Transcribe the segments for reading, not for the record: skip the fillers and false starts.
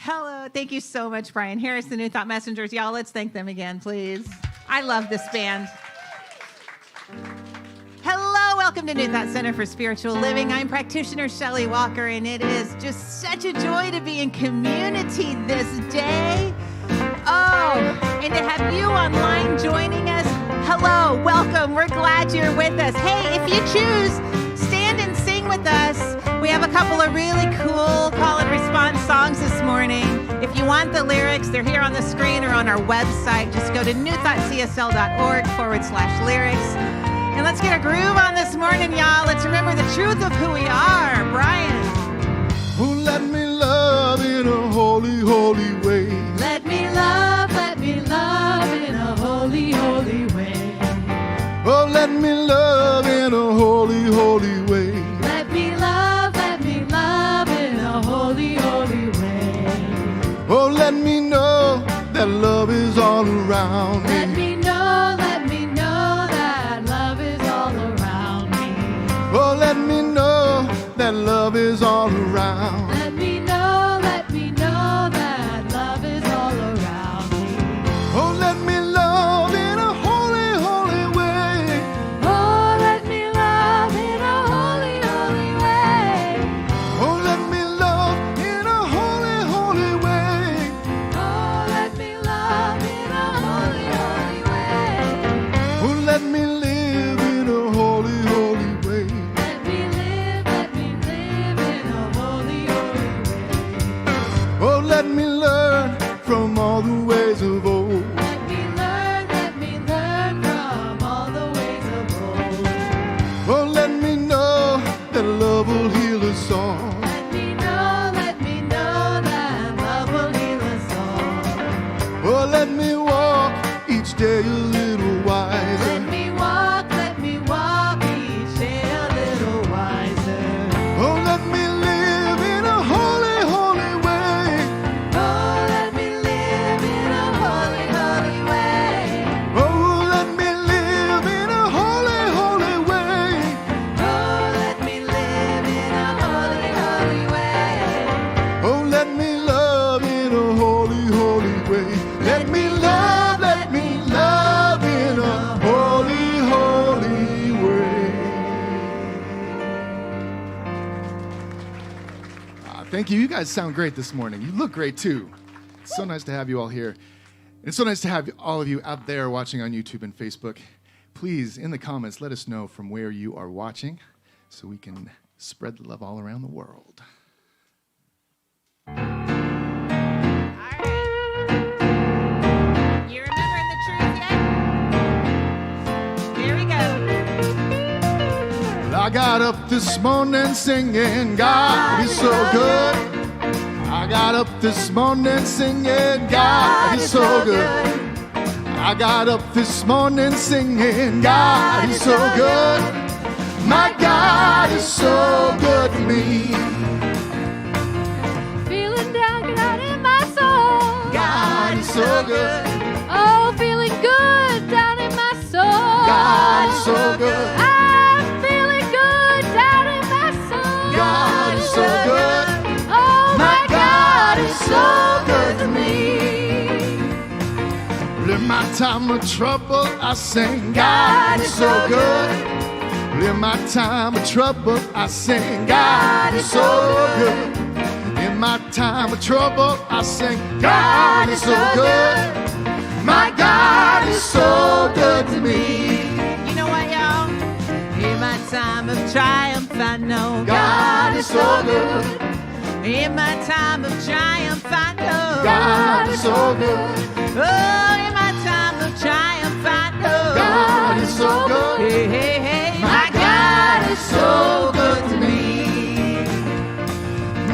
Hello. Thank you so much, Brian Harris, the New Thought Messengers. Y'all, let's thank them again, please. I love this band. Hello. Welcome to New Thought Center for Spiritual Living. I'm practitioner Shelley Walker, and it is just such a joy to be in community this day. Oh, and to have you online joining us. Hello. Welcome. We're glad you're with us. Hey, if you choose, stand and sing with us. We have a couple of really cool call and response songs this morning. If you want the lyrics, they're here on the screen or on our website. Just go to newthoughtcsl.org/lyrics. And let's get a groove on this morning, y'all. Let's remember the truth of who we are. Brian. Oh, let me love in a holy, holy way. Let me love in a holy, holy way. Oh, let me love in a holy, holy way. Let me love in a holy, holy way. Oh, let me know that love is all around me. Let me know that love is all around me. Oh, let me know that love is all around. Let me know that love is all around me. Oh, let me love in a holy, holy way. Oh, let me love in a holy, holy way. Oh, let me love in a holy, holy way. Oh, let me love in a holy, holy way. Oh, let me live in a holy, holy way. Let me live in a holy, holy way. Oh, let me learn from all the ways of old. Let me learn from all the ways of old. Oh, let me know that love will heal us all. Let me know that love will heal us all. Oh, let me walk each day a little wiser. Let me walk each day a little wiser. Oh, let me live in a holy, holy way. Oh, let me live in a holy, holy way. Oh, let me live in a holy, holy way. Oh, let me live in a holy, holy way. Oh, let me love in a holy, holy way. Let me love in a holy, holy way. Thank you. You guys sound great this morning. You look great too. It's so nice to have you all here. It's so nice to have all of you out there watching on YouTube and Facebook. Please, in the comments, let us know from where you are watching so we can spread the love all around the world. All right. You remembering the truth yet? Here we go. Well, I got up this morning singing, God is so good. I got up this morning singing, God is so good. I got up this morning singing, God is so good. My God is so good to me. Feeling down, get out in my soul. God is so good. Oh, feeling good down in my soul. God is so good. I'm feeling good down in my soul. God is so good. Oh, my God is so good to me. In my time of trouble, I sing, God is so good. In my time of trouble, I sing, God is so good. In my time of trouble, I sing, God is so good. My God is so good to me. You know what, y'all? In my time of triumph, I know God is so good. In my time of triumph, I know God is so good. Oh, in my time of triumph, I know God is so good. Hey, hey, hey. My God is so good to me.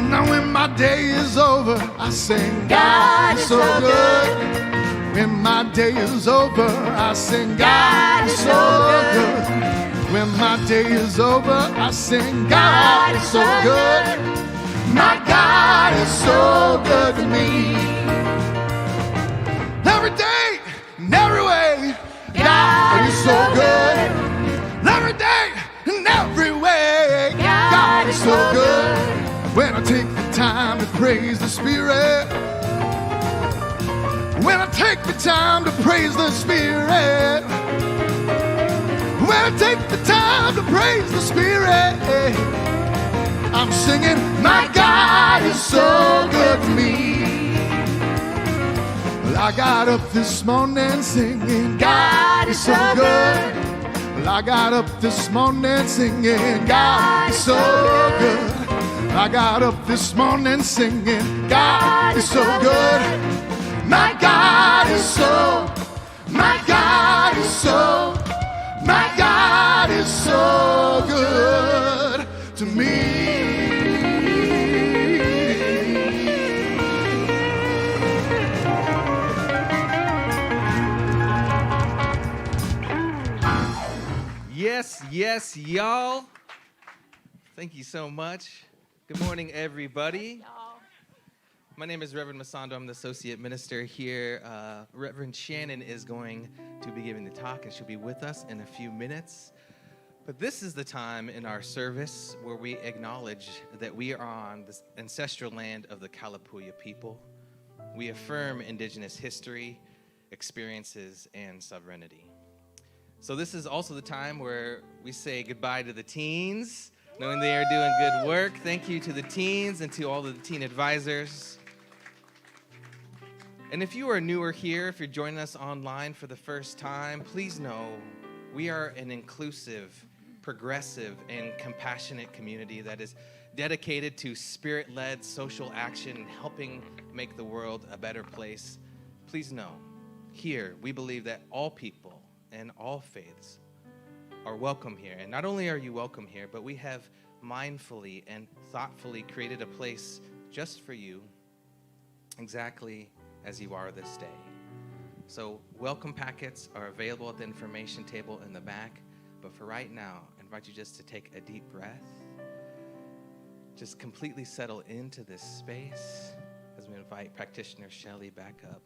Now when my day is over, I sing, God is so good. When my day is over, I sing, God is so good. When my day is over, I sing, God is so good. My God is so good to me. Every day and every way, God is so good. Every day and every way, God is so good. When I take the time to praise the Spirit, when I take the time to praise the Spirit, when I take the time to praise the Spirit, I'm singing, my God is so good to me. Well, I got up this morning singing, God is so good. Well, I got up this morning singing, God is so good. I got up this morning singing, God is so good. My God is so, my God is so, my God is so good to me. Yes, yes, y'all. Thank you so much. Good morning, everybody. My name is Reverend Masando. I'm the Associate Minister here. Reverend Shannon is going to be giving the talk, and she'll be with us in a few minutes. But this is the time in our service where we acknowledge that we are on the ancestral land of the Kalapuya people. We affirm indigenous history, experiences, and sovereignty. So this is also the time where we say goodbye to the teens, knowing they are doing good work. Thank you to the teens and to all of the teen advisors. And if you are newer here, if you're joining us online for the first time, please know we are an inclusive, progressive, and compassionate community that is dedicated to spirit-led social action and helping make the world a better place. Please know, here we believe that all people and all faiths are welcome here. And not only are you welcome here, but we have mindfully and thoughtfully created a place just for you, exactly as you are this day. So welcome packets are available at the information table in the back. But for right now, I invite you just to take a deep breath. Just completely settle into this space as we invite practitioner Shelley back up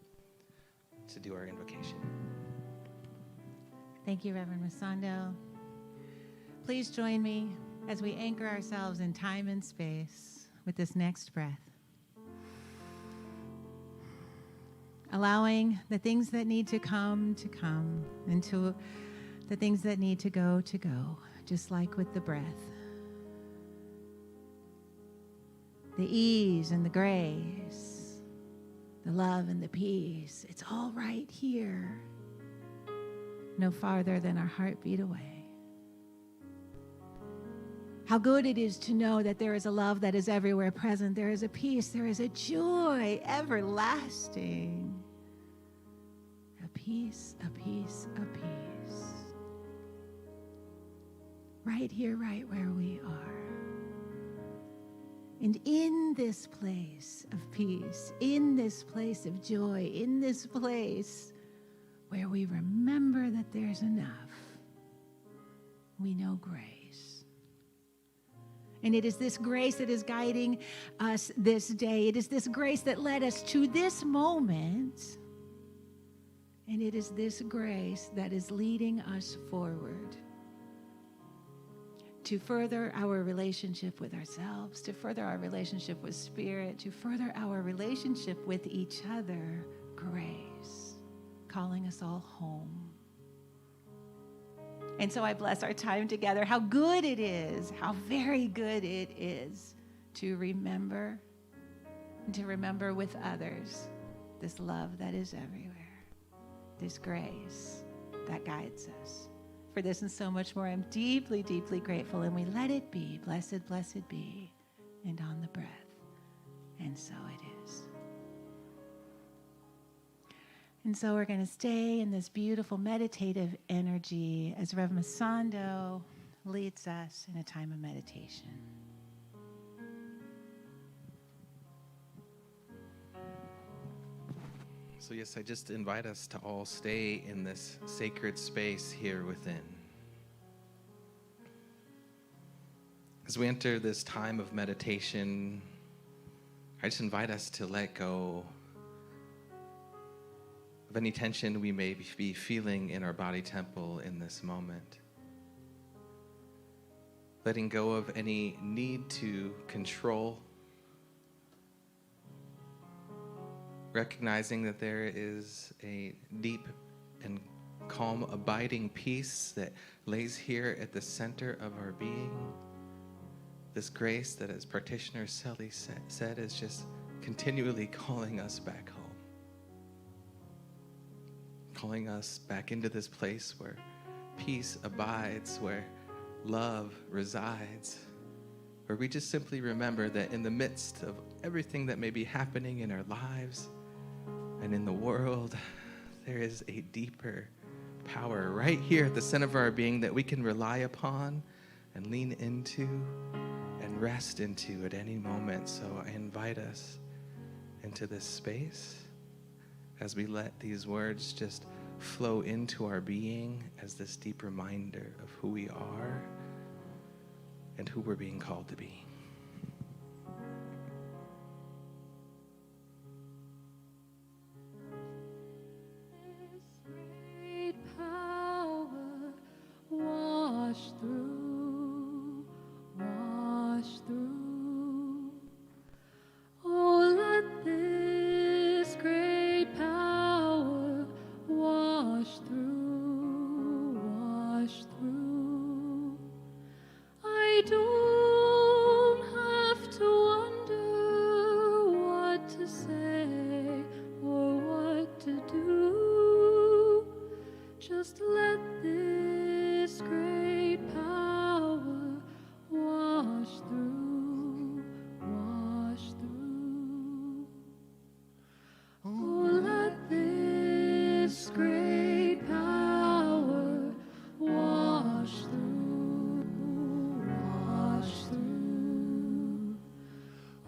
to do our invocation. Thank you, Reverend Masando. Please join me as we anchor ourselves in time and space with this next breath. Allowing the things that need to come, and to the things that need to go, just like with the breath. The ease and the grace, the love and the peace, it's all right here. No farther than our heartbeat away. How good it is to know that there is a love that is everywhere present. There is a peace, there is a joy everlasting. A peace, a peace, a peace. Right here, right where we are. And in this place of peace, in this place of joy, in this place where we remember that there's enough, we know grace. And it is this grace that is guiding us this day. It is this grace that led us to this moment. And it is this grace that is leading us forward to further our relationship with ourselves, to further our relationship with Spirit, to further our relationship with each other. Grace, calling us all home. And so I bless our time together. How good it is, how very good it is to remember, and to remember with others this love that is everywhere, this grace that guides us. For this and so much more, I'm deeply, deeply grateful, and we let it be. Blessed, blessed be, and on the breath, and so it is. And so we're going to stay in this beautiful meditative energy as Reverend Masando leads us in a time of meditation. So yes, I just invite us to all stay in this sacred space here within. As we enter this time of meditation, I just invite us to let go of any tension we may be feeling in our body temple in this moment. Letting go of any need to control recognizing that there is a deep and calm, abiding peace that lays here at the center of our being. This grace that, as practitioner Sally said, is just continually calling us back home. Calling us back into this place where peace abides, where love resides, where we just simply remember that in the midst of everything that may be happening in our lives and in the world, there is a deeper power right here at the center of our being that we can rely upon and lean into and rest into at any moment. So I invite us into this space as we let these words just flow into our being as this deep reminder of who we are and who we're being called to be. Wash through. Oh, let this great power wash through. I don't have to wonder what to say or what to do. Just let this great power wash through. Oh, let this great power wash through.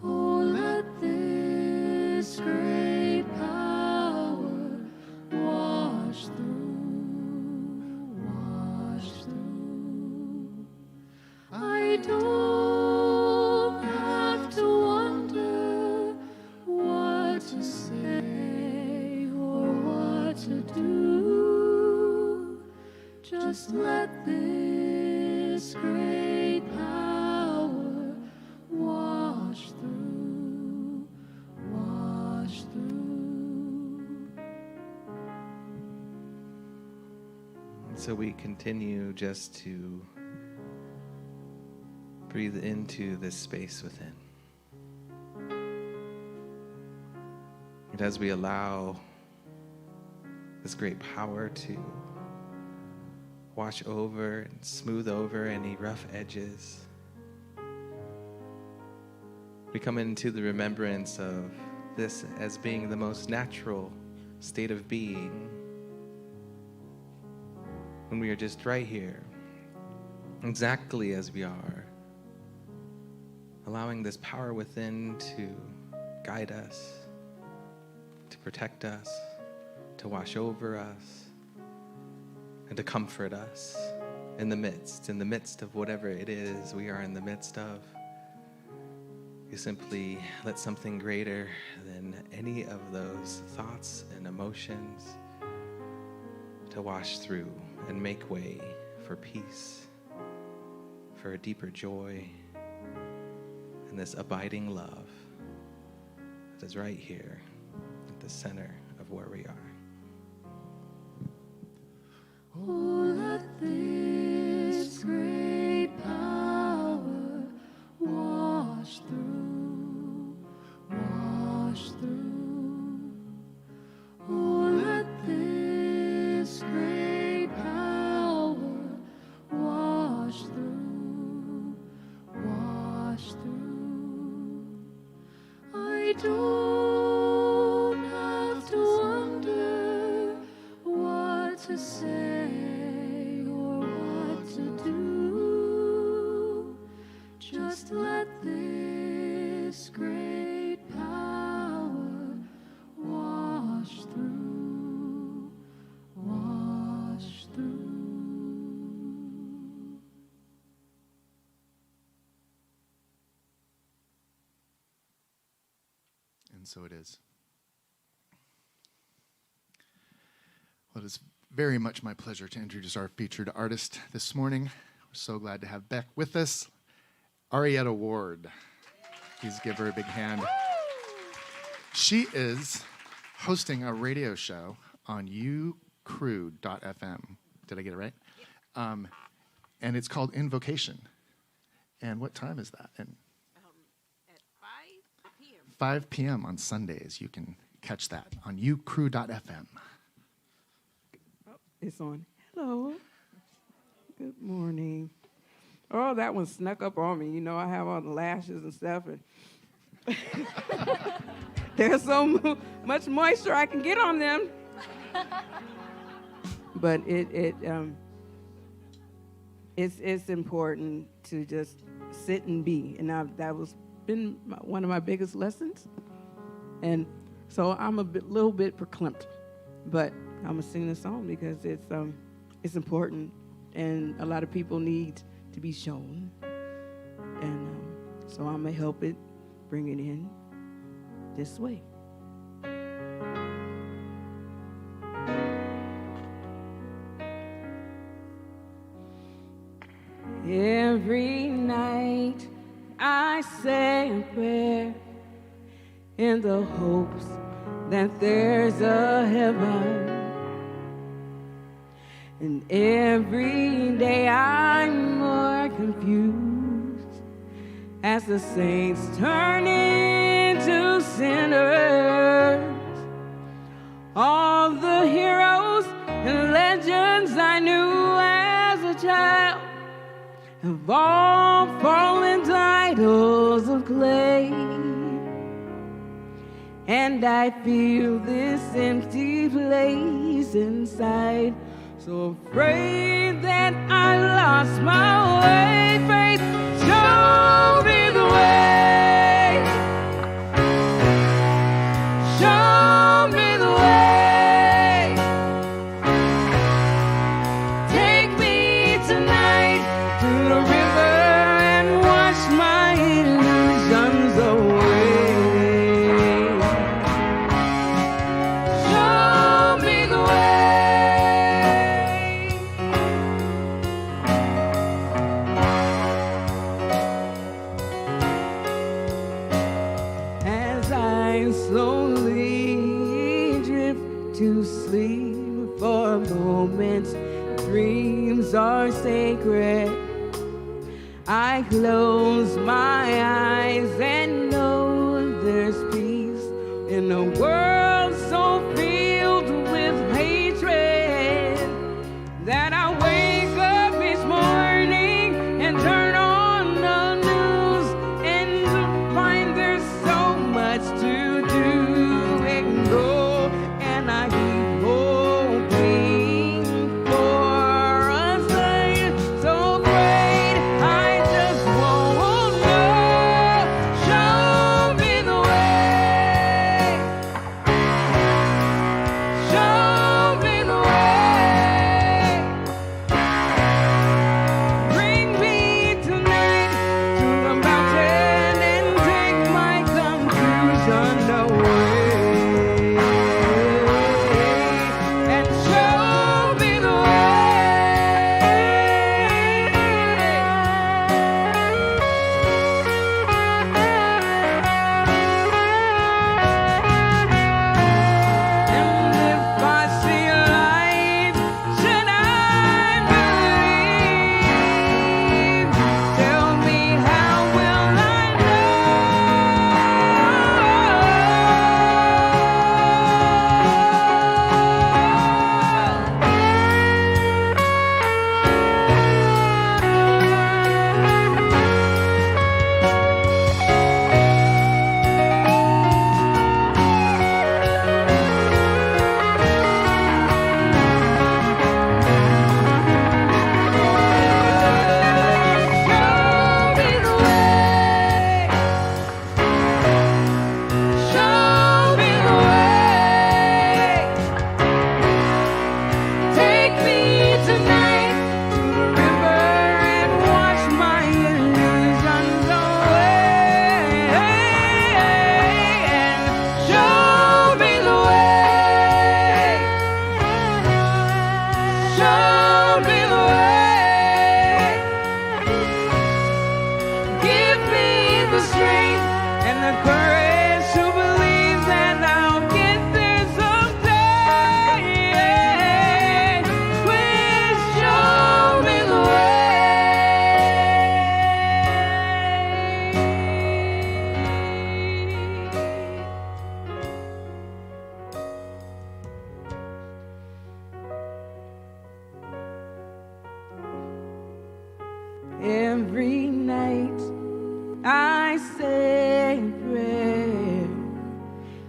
Oh, let this great power wash through. I don't have to wonder what to say or what to do. Just let this great power wash through. And so we continue just to breathe into this space within. And as we allow this great power to wash over and smooth over any rough edges, we come into the remembrance of this as being the most natural state of being, when we are just right here, exactly as we are, allowing this power within to guide us, to protect us, to wash over us, and to comfort us in the midst of whatever it is we are in the midst of. You simply let something greater than any of those thoughts and emotions to wash through and make way for peace, for a deeper joy, and this abiding love that is right here at the center of where we are. Oh, let this great power wash through. Oh, let this great power wash through. I don't have to wonder what to say or what to do. Just let this great power wash through. And so it is. Well, it is very much my pleasure to introduce our featured artist this morning. We're so glad to have Beck with us, Arietta Ward. Please give her a big hand. She is hosting a radio show on ucrew.fm. Did I get it right? And it's called Invocation. And what time is that? And At 5 p.m. 5 p.m. on Sundays. You can catch that on ucrew.fm. Oh, it's on. Hello. Good morning. Oh, that one snuck up on me. You know, I have all the lashes and stuff. And there's so much moisture I can get on them. But it's important to just sit and be. And that was been one of my biggest lessons. And so I'm little bit verklempt. But I'm going to sing the song because it's important. And a lot of people need to be shown. And so I'm going to help it, bring it in this way. Every night I say a prayer in the hopes that there's a heaven. And every day I'm more confused as the saints turn into sinners. All the heroes and legends I knew as a child have all fallen to idols of clay. And I feel this empty place inside, so afraid that I lost my way. Faith, show me the way. Show me the way. Take me tonight to the river and wash my illusions away. Show me the way. As I slowly drift to sleep for a moment, dreams are sacred. I close my eyes and know there's peace in a world so filled with hatred that I wake up each morning and turn on the news and find there's so much to do and go, and I keep hoping for a sign so great I just won't know. Show me the way. Every night I say a prayer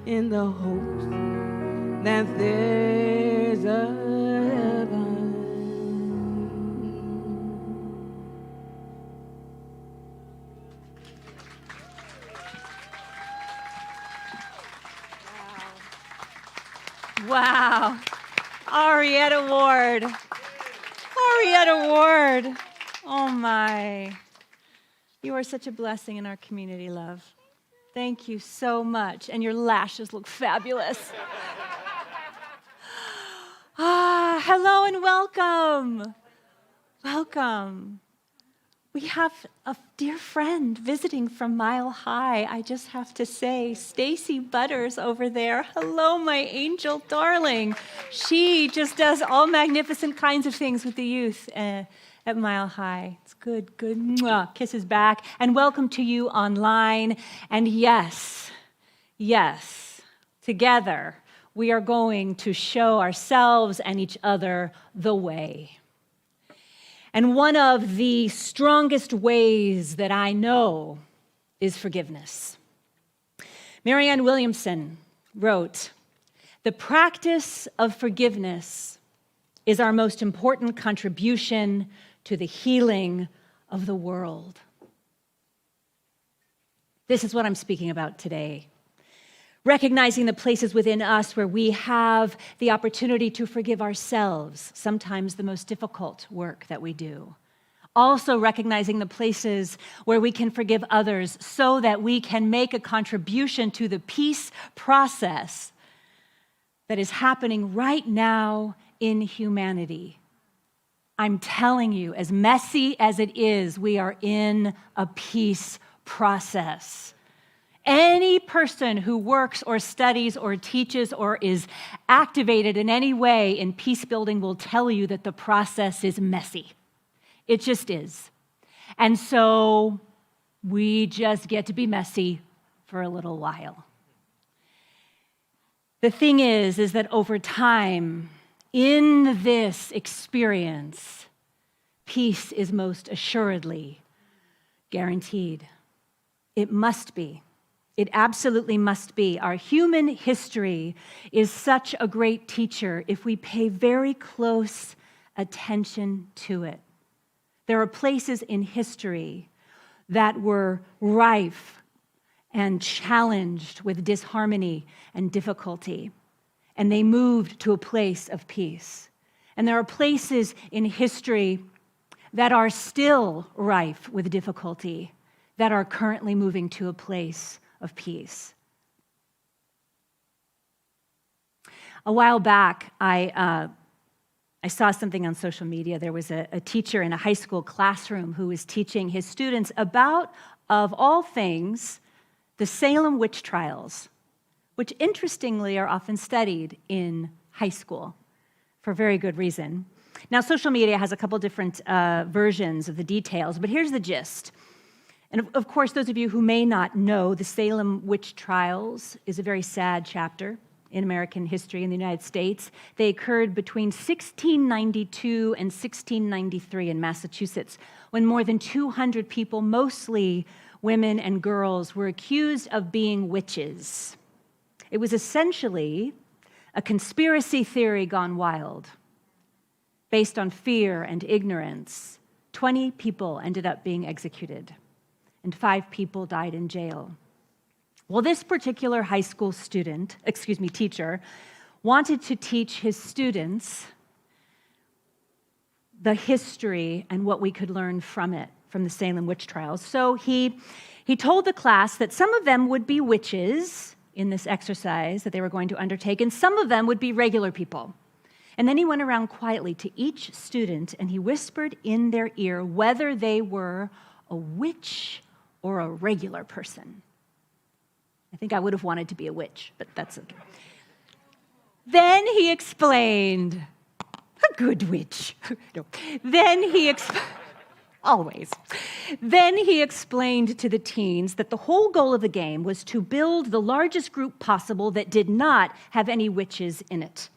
in the hopes that there's a heaven. Wow. Arietta Ward. Arietta Ward. Oh my. You are such a blessing in our community, love. Thank you so much. And your lashes look fabulous. Hello and welcome. Welcome. We have a dear friend visiting from Mile High. I just have to say, Stacy Butters over there. Hello, my angel darling. She just does all magnificent kinds of things with the youth at Mile High. It's good, good. Mwah. Kisses back. And welcome to you online. And yes, together we are going to show ourselves and each other the way. And one of the strongest ways that I know is forgiveness. Marianne Williamson wrote, "The practice of forgiveness is our most important contribution to the healing of the world." This is what I'm speaking about today. Recognizing the places within us where we have the opportunity to forgive ourselves, sometimes the most difficult work that we do. Also recognizing the places where we can forgive others so that we can make a contribution to the peace process that is happening right now in humanity. I'm telling you, as messy as it is, we are in a peace process. Any person who works or studies or teaches or is activated in any way in peace building will tell you that the process is messy. It just is. And so we just get to be messy for a little while. The thing is that over time, in this experience, peace is most assuredly guaranteed. It must be. It absolutely must be. Our human history is such a great teacher if we pay very close attention to it. There are places in history that were rife and challenged with disharmony and difficulty, and they moved to a place of peace. And there are places in history that are still rife with difficulty, that are currently moving to a place of peace. A while back, I saw something on social media. There was a teacher in a high school classroom who was teaching his students about, of all things, the Salem witch trials, which interestingly are often studied in high school for very good reason. Now, social media has a couple different versions of the details, but here's the gist. And of course, those of you who may not know, the Salem witch trials is a very sad chapter in American history in the United States. They occurred between 1692 and 1693 in Massachusetts, when more than 200 people, mostly women and girls, were accused of being witches. It was essentially a conspiracy theory gone wild, based on fear and ignorance. 20 people ended up being executed, and 5 people died in jail. Well, this particular high school teacher, wanted to teach his students the history and what we could learn from it, from the Salem witch trials. So he told the class that some of them would be witches in this exercise that they were going to undertake, and some of them would be regular people. And then he went around quietly to each student, and he whispered in their ear whether they were a witch or a regular person. I think I would have wanted to be a witch, but that's okay. Then he explained, a good witch. No. Then he always. Then he explained to the teens that the whole goal of the game was to build the largest group possible that did not have any witches in it.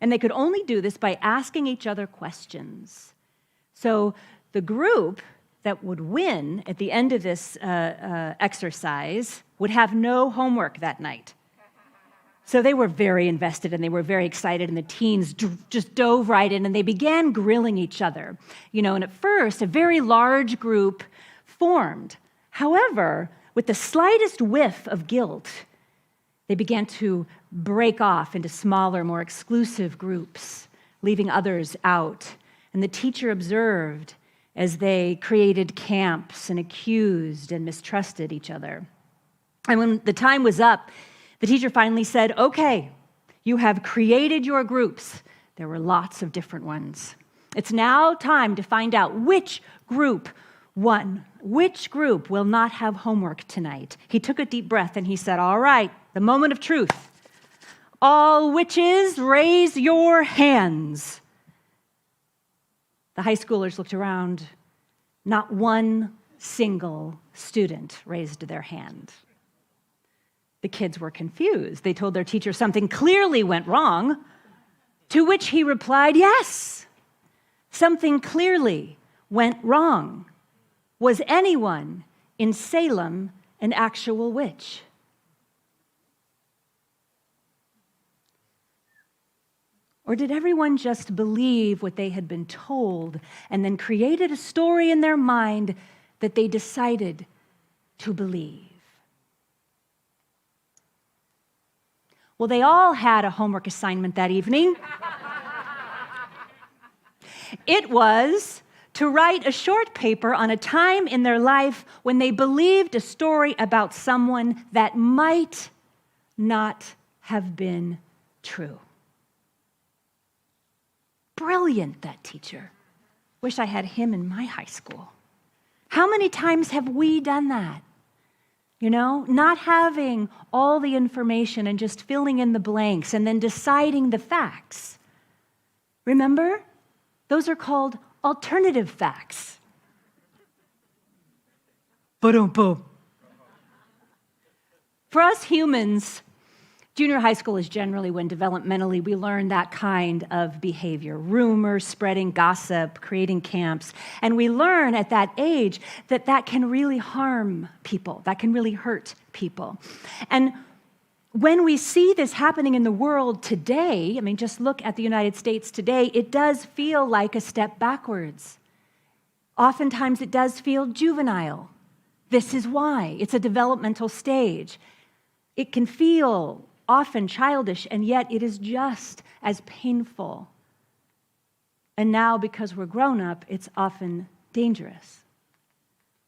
And they could only do this by asking each other questions. So the group that would win at the end of this exercise would have no homework that night. So they were very invested and they were very excited, and the teens just dove right in and they began grilling each other. And at first, a very large group formed. However, with the slightest whiff of guilt, they began to break off into smaller, more exclusive groups, leaving others out. And the teacher observed as they created camps and accused and mistrusted each other. And when the time was up, the teacher finally said, "Okay, you have created your groups." There were lots of different ones. It's now time to find out which group won. Which group will not have homework tonight? He took a deep breath and he said, "All right, the moment of truth. All witches, raise your hands." The high schoolers looked around. Not one single student raised their hand. The kids were confused. They told their teacher something clearly went wrong, to which he replied, "Yes, something clearly went wrong. Was anyone in Salem an actual witch?" Or did everyone just believe what they had been told and then created a story in their mind that they decided to believe? Well, they all had a homework assignment that evening. It was to write a short paper on a time in their life when they believed a story about someone that might not have been true. Brilliant, that teacher. Wish I had him in my high school. How many times have we done that? Not having all the information and just filling in the blanks and then deciding the facts. Remember? Those are called alternative facts. Ba-dum-bum. For us humans, junior high school is generally when developmentally we learn that kind of behavior. Rumors, spreading gossip, creating camps. And we learn at that age that that can really harm people. That can really hurt people. And when we see this happening in the world today, just look at the United States today, it does feel like a step backwards. Oftentimes it does feel juvenile. This is why. It's a developmental stage. It can feel often childish, and yet it is just as painful. And now, because we're grown up, it's often dangerous.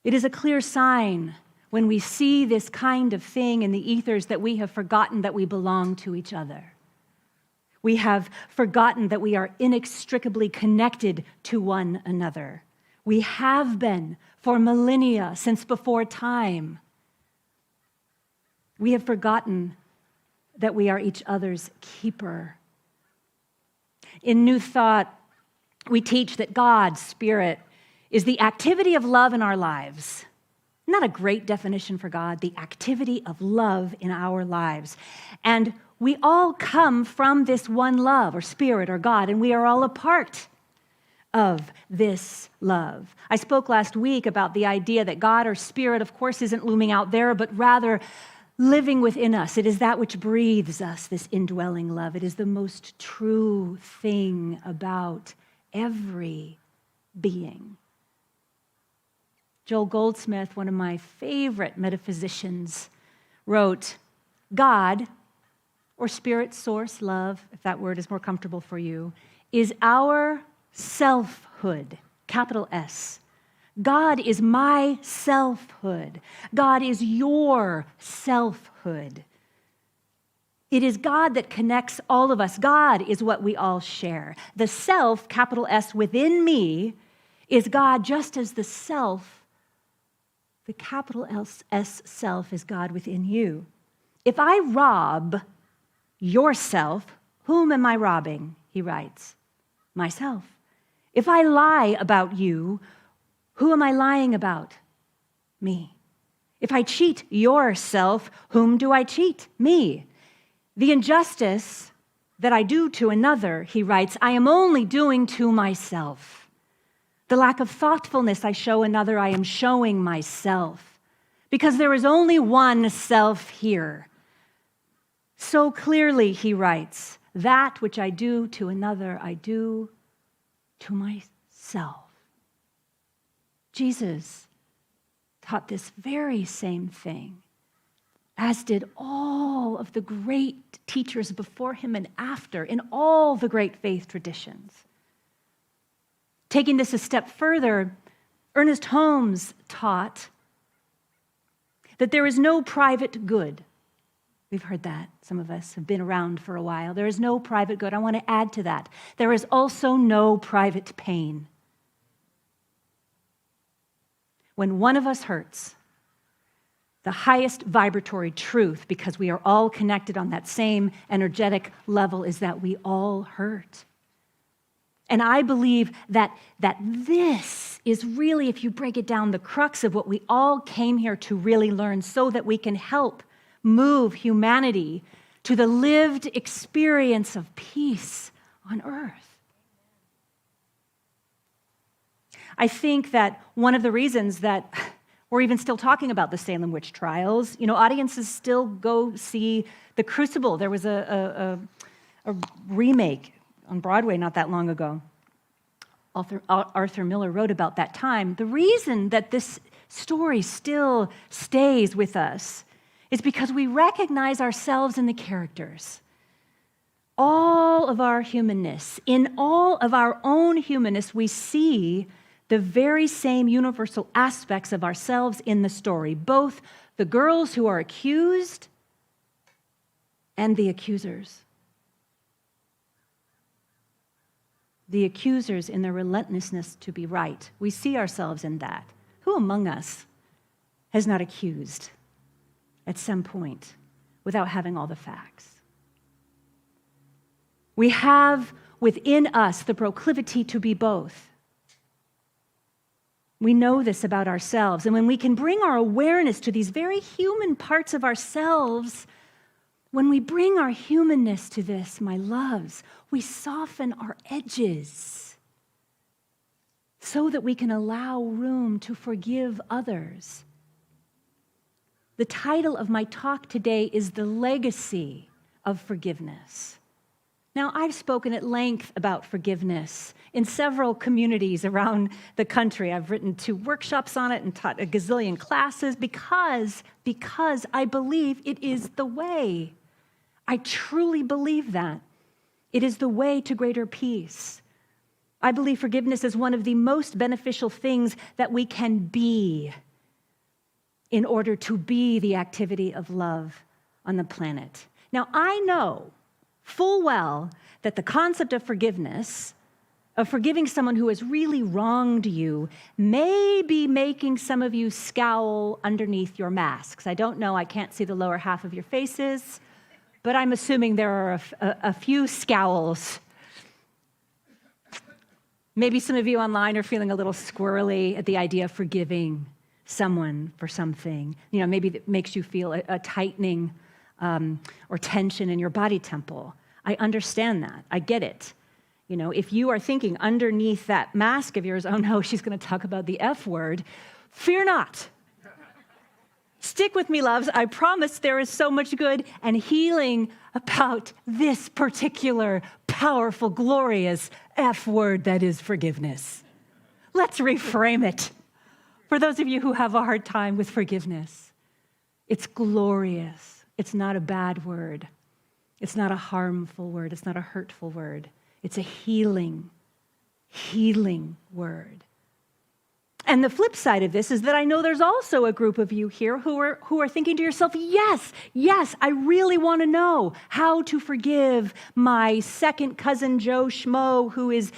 It is a clear sign when we see this kind of thing in the ethers that we have forgotten that we belong to each other. We have forgotten that we are inextricably connected to one another. We have been for millennia, since before time. We have forgotten that we are each other's keeper. In New Thought, we teach that God, Spirit, is the activity of love in our lives. Not a great definition for God, the activity of love in our lives. And we all come from this one love, or Spirit, or God, and we are all a part of this love. I spoke last week about the idea that God, or Spirit, of course, isn't looming out there, but rather living within us. It is that which breathes us, this indwelling love. It is the most true thing about every being. Joel Goldsmith, one of my favorite metaphysicians, wrote, "God, or spirit, source, love, if that word is more comfortable for you, is our selfhood, capital S. God is my selfhood. God is your selfhood. It is God that connects all of us. God is what we all share. The self, capital S, within me, is God, just as the self, the capital S self, is God within you. If I rob yourself, whom am I robbing?" He writes. Myself. If I lie about you, who am I lying about? Me. If I cheat yourself, whom do I cheat? Me. The injustice that I do to another, he writes, I am only doing to myself. The lack of thoughtfulness I show another, I am showing myself. Because there is only one self here. So clearly, he writes, that which I do to another, I do to myself. Jesus taught this very same thing, as did all of the great teachers before him and after in all the great faith traditions. Taking this a step further, Ernest Holmes taught that there is no private good. We've heard that. Some of us have been around for a while. There is no private good. I want to add to that. There is also no private pain. When one of us hurts, the highest vibratory truth, because we are all connected on that same energetic level, is that we all hurt. And I believe that this is really, if you break it down, the crux of what we all came here to really learn so that we can help move humanity to the lived experience of peace on earth. I think that one of the reasons that we're even still talking about the Salem witch trials, audiences still go see The Crucible. There was a remake on Broadway not that long ago. Arthur Miller wrote about that time. The reason that this story still stays with us is because we recognize ourselves in the characters. All of our humanness, in all of our own humanness, we see the very same universal aspects of ourselves in the story, both the girls who are accused and the accusers. The accusers in their relentlessness to be right. We see ourselves in that. Who among us has not accused at some point without having all the facts? We have within us the proclivity to be both. We know this about ourselves. And when we can bring our awareness to these very human parts of ourselves, when we bring our humanness to this, my loves, we soften our edges so that we can allow room to forgive others. The title of my talk today is The Legacy of Forgiveness. Now, I've spoken at length about forgiveness in several communities around the country. I've written 2 workshops on it and taught a gazillion classes because I believe it is the way. I truly believe that. It is the way to greater peace. I believe forgiveness is one of the most beneficial things that we can be in order to be the activity of love on the planet. Now, I know full well that the concept of forgiveness, of forgiving someone who has really wronged you, may be making some of you scowl underneath your masks. I don't know, I can't see the lower half of your faces, but I'm assuming there are a few scowls. Maybe some of you online are feeling a little squirrely at the idea of forgiving someone for something. Maybe that makes you feel a tightening or tension in your body temple. I understand that. I get it. If you are thinking underneath that mask of yours, oh no, she's going to talk about the F word, fear not. Stick with me, loves. I promise there is so much good and healing about this particular powerful, glorious F word that is forgiveness. Let's reframe it. For those of you who have a hard time with forgiveness, it's glorious. It's not a bad word. It's not a harmful word. It's not a hurtful word. It's a healing word. And the flip side of this is that I know there's also a group of you here who are thinking to yourself, yes, I really want to know how to forgive my second cousin Joe Schmo who is,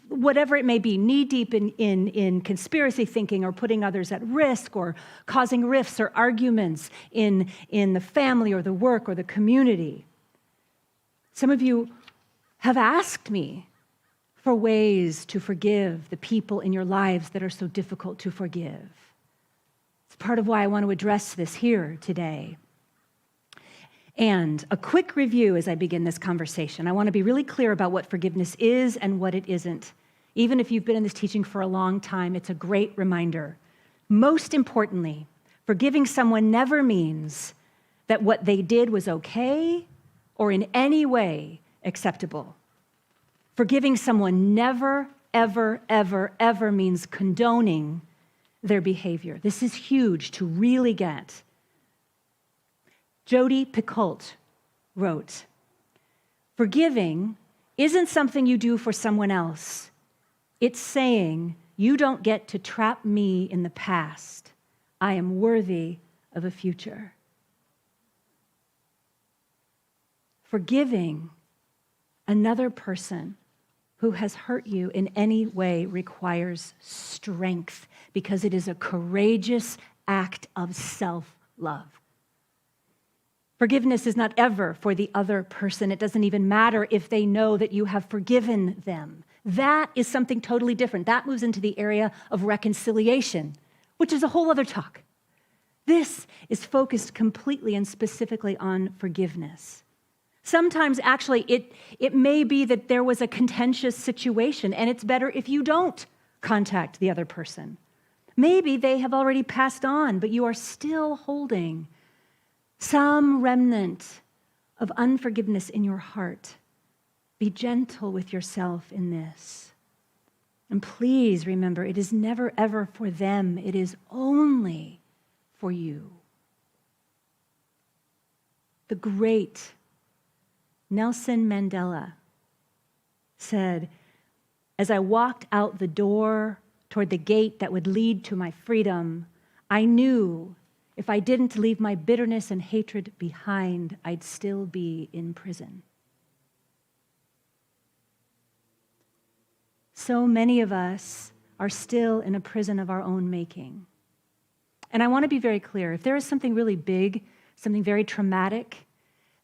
whatever it may be, knee-deep in conspiracy thinking or putting others at risk or causing rifts or arguments in the family or the work or the community. Some of you have asked me for ways to forgive the people in your lives that are so difficult to forgive. It's part of why I want to address this here today. And a quick review as I begin this conversation. I want to be really clear about what forgiveness is and what it isn't. Even if you've been in this teaching for a long time, it's a great reminder. Most importantly, forgiving someone never means that what they did was okay or in any way acceptable. Forgiving someone never, ever, ever, ever means condoning their behavior. This is huge to really get. Jodi Picoult wrote, "Forgiving isn't something you do for someone else. It's saying, you don't get to trap me in the past. I am worthy of a future." Forgiving another person who has hurt you in any way requires strength because it is a courageous act of self-love. Forgiveness is not ever for the other person. It doesn't even matter if they know that you have forgiven them. That is something totally different. That moves into the area of reconciliation, which is a whole other talk. This is focused completely and specifically on forgiveness. Sometimes, actually, it may be that there was a contentious situation, and it's better if you don't contact the other person. Maybe they have already passed on, but you are still holding some remnant of unforgiveness in your heart. Be gentle with yourself in this. And please remember, it is never, ever for them. It is only for you. The great Nelson Mandela said, "As I walked out the door toward the gate that would lead to my freedom, I knew if I didn't leave my bitterness and hatred behind, I'd still be in prison." So many of us are still in a prison of our own making. And I want to be very clear. If there is something really big, something very traumatic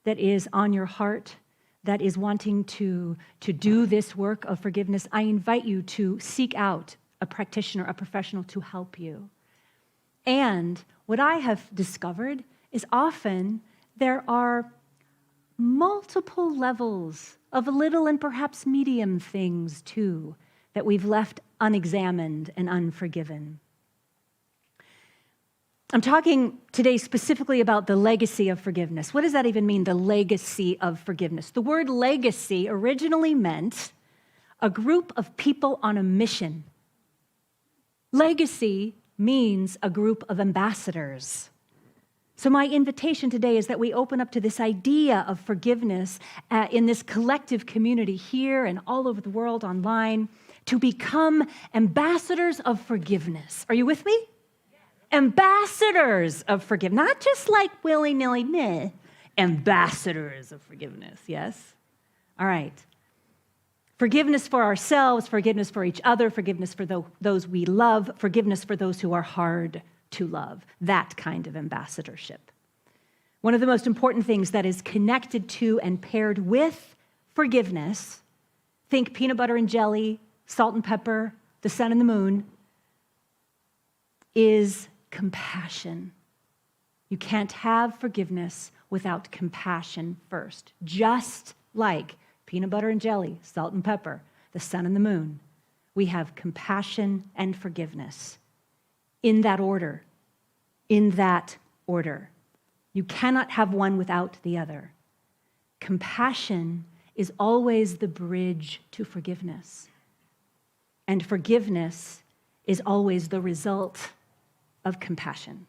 that is on your heart, that is wanting to do this work of forgiveness, I invite you to seek out a practitioner, a professional to help you. And what I have discovered is often there are multiple levels of little and perhaps medium things too that we've left unexamined and unforgiven. I'm talking today specifically about the legacy of forgiveness. What does that even mean, the legacy of forgiveness? The word legacy originally meant a group of people on a mission. Legacy means a group of ambassadors. So my invitation today is that we open up to this idea of forgiveness in this collective community here and all over the world online to become ambassadors of forgiveness. Are you with me? Ambassadors of forgiveness, not just like willy-nilly, meh. Ambassadors of forgiveness, yes? All right. Forgiveness for ourselves, forgiveness for each other, forgiveness for those we love, forgiveness for those who are hard to love. That kind of ambassadorship. One of the most important things that is connected to and paired with forgiveness, think peanut butter and jelly, salt and pepper, the sun and the moon, is compassion. You can't have forgiveness without compassion first. Just like peanut butter and jelly, salt and pepper, the sun and the moon, we have compassion and forgiveness. In that order. In that order. You cannot have one without the other. Compassion is always the bridge to forgiveness. And forgiveness is always the result of compassion.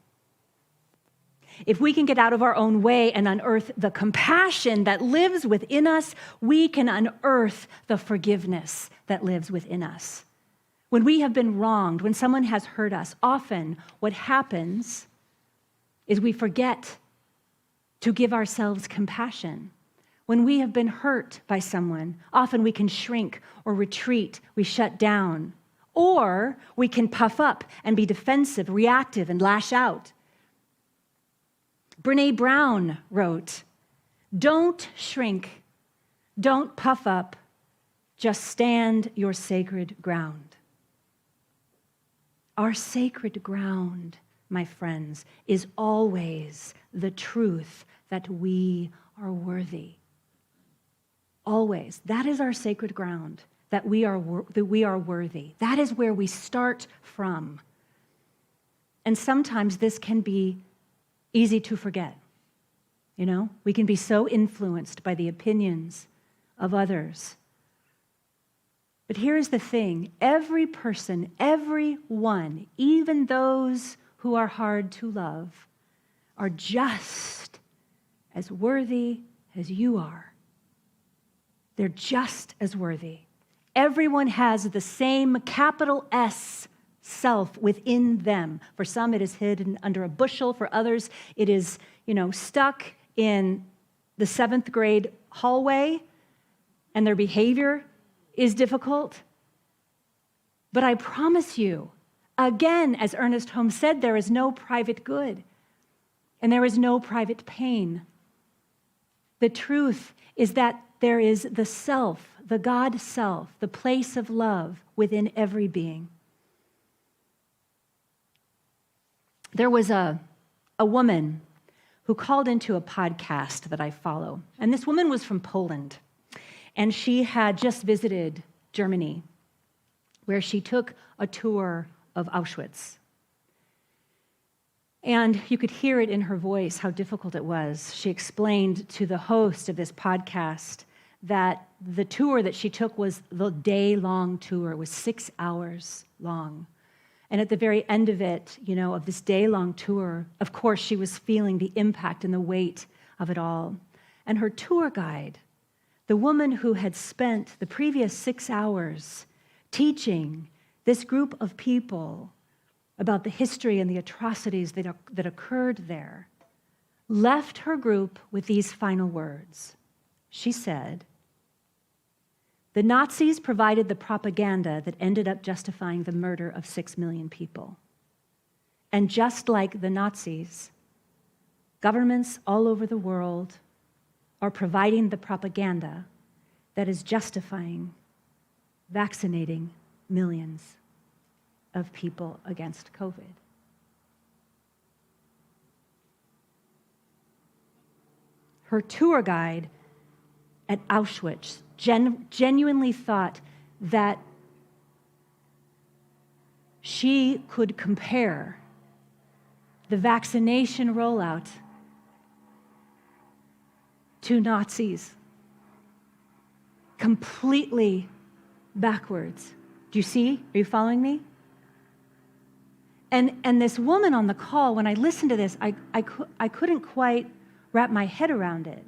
If we can get out of our own way and unearth the compassion that lives within us, we can unearth the forgiveness that lives within us. When we have been wronged, when someone has hurt us, often what happens is we forget to give ourselves compassion. When we have been hurt by someone, often we can shrink or retreat, we shut down, or we can puff up and be defensive, reactive, and lash out. Brené Brown wrote, "Don't shrink, don't puff up, just stand your sacred ground." Our sacred ground, my friends, is always the truth that we are worthy. Always. That is our sacred ground. that we are worthy. That is where we start from. And sometimes this can be easy to forget. You know, we can be so influenced by the opinions of others. But here's the thing, every person, everyone, even those who are hard to love, are just as worthy as you are. They're just as worthy. Everyone has the same capital S self within them. For some, it is hidden under a bushel. For others, it is, stuck in the 7th grade hallway, and their behavior is difficult. But I promise you, again, as Ernest Holmes said, there is no private good, and there is no private pain. The truth is that there is the self, the God self, the place of love within every being. There was a woman who called into a podcast that I follow, and this woman was from Poland, and she had just visited Germany, where she took a tour of Auschwitz. And you could hear it in her voice how difficult it was. She explained to the host of this podcast that the tour that she took was the day-long tour. It was 6 hours long. And at the very end of it, of this day-long tour, of course, she was feeling the impact and the weight of it all. And her tour guide, the woman who had spent the previous 6 hours teaching this group of people about the history and the atrocities that occurred there, left her group with these final words. She said, "The Nazis provided the propaganda that ended up justifying the murder of 6 million people. And just like the Nazis, governments all over the world are providing the propaganda that is justifying vaccinating millions of people against COVID." Her tour guide at Auschwitz genuinely thought that she could compare the vaccination rollout to Nazis. Completely backwards. Do you see? Are you following me? And this woman on the call, when I listened to this, I couldn't quite wrap my head around it.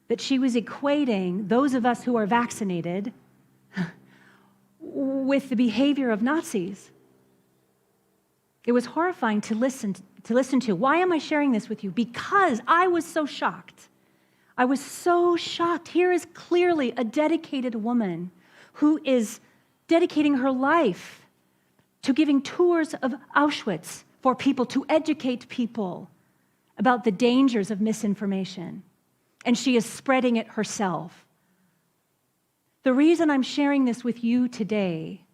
That she was equating those of us who are vaccinated with the behavior of Nazis. It was horrifying to listen to. Why am I sharing this with you? Because I was so shocked. I was so shocked. Here is clearly a dedicated woman who is dedicating her life to giving tours of Auschwitz for people, to educate people about the dangers of misinformation. And she is spreading it herself. The reason I'm sharing this with you today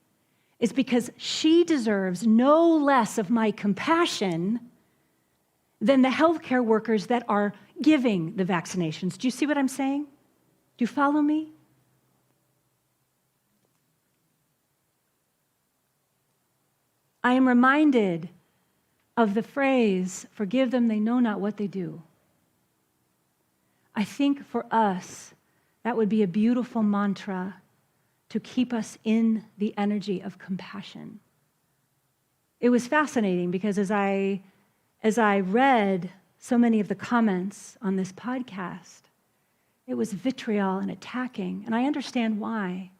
is because she deserves no less of my compassion than the healthcare workers that are giving the vaccinations. Do you see what I'm saying? Do you follow me? I am reminded of the phrase, "Forgive them, they know not what they do." I think for us, that would be a beautiful mantra to keep us in the energy of compassion. It was fascinating because as I read so many of the comments on this podcast, it was vitriol and attacking, and I understand why.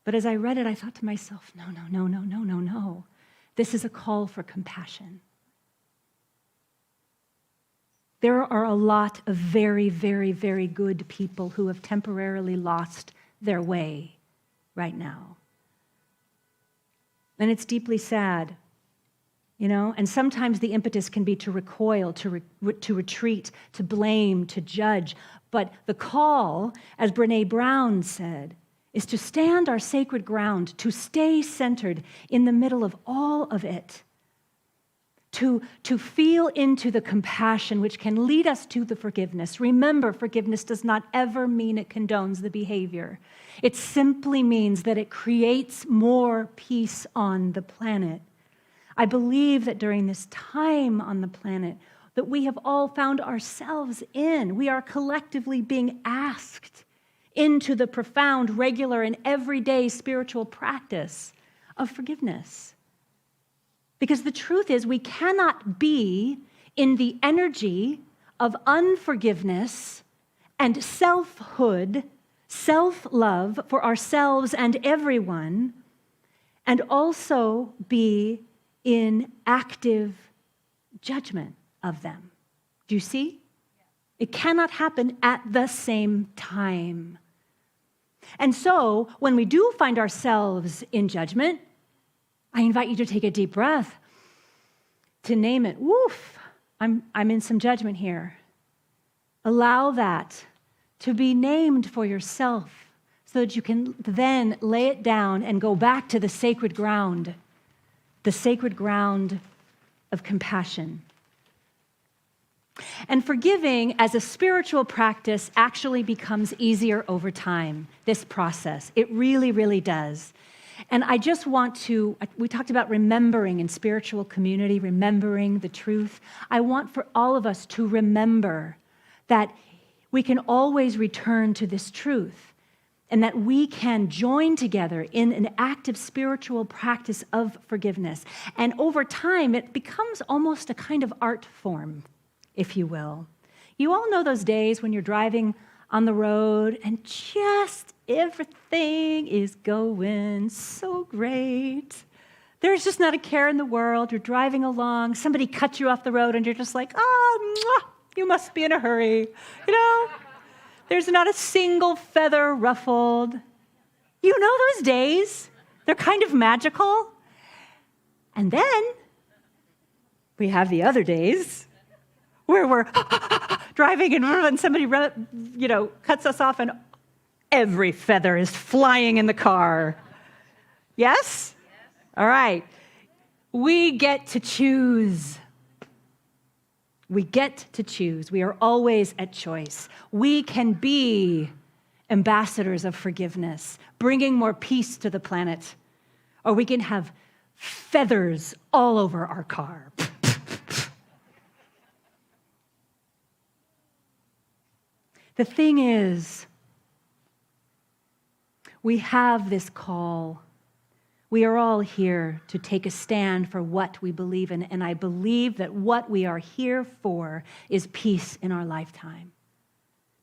But as I read it, I thought to myself, no. This is a call for compassion. There are a lot of very, very, very good people who have temporarily lost their way right now. And it's deeply sad, and sometimes the impetus can be to recoil, to retreat, to blame, to judge. But the call, as Brené Brown said, is to stand our sacred ground, to stay centered in the middle of all of it. to feel into the compassion which can lead us to the forgiveness. Remember, forgiveness does not ever mean it condones the behavior. It simply means that it creates more peace on the planet. I believe that during this time on the planet that we have all found ourselves in, we are collectively being asked into the profound, regular, and everyday spiritual practice of forgiveness. Because the truth is, we cannot be in the energy of unforgiveness and selfhood, self-love for ourselves and everyone, and also be in active judgment of them. Do you see? It cannot happen at the same time. And so, when we do find ourselves in judgment, I invite you to take a deep breath, to name it. Woof, I'm in some judgment here. Allow that to be named for yourself so that you can then lay it down and go back to the sacred ground of compassion. And forgiving as a spiritual practice actually becomes easier over time, this process. It really, really does. And I just want to, we talked about remembering in spiritual community, remembering the truth. I want for all of us to remember that we can always return to this truth and that we can join together in an active spiritual practice of forgiveness. And over time, it becomes almost a kind of art form, if you will. You all know those days when you're driving on the road and just everything is going so great. There's just not a care in the world. You're driving along, somebody cuts you off the road, and you're just like, oh, you must be in a hurry. You know, there's not a single feather ruffled. You know those days? They're kind of magical. And then we have the other days where we're driving and somebody, cuts us off and every feather is flying in the car. Yes? All right. We get to choose. We get to choose. We are always at choice. We can be ambassadors of forgiveness, bringing more peace to the planet, or we can have feathers all over our car. The thing is, we have this call. We are all here to take a stand for what we believe in, and I believe that what we are here for is peace in our lifetime.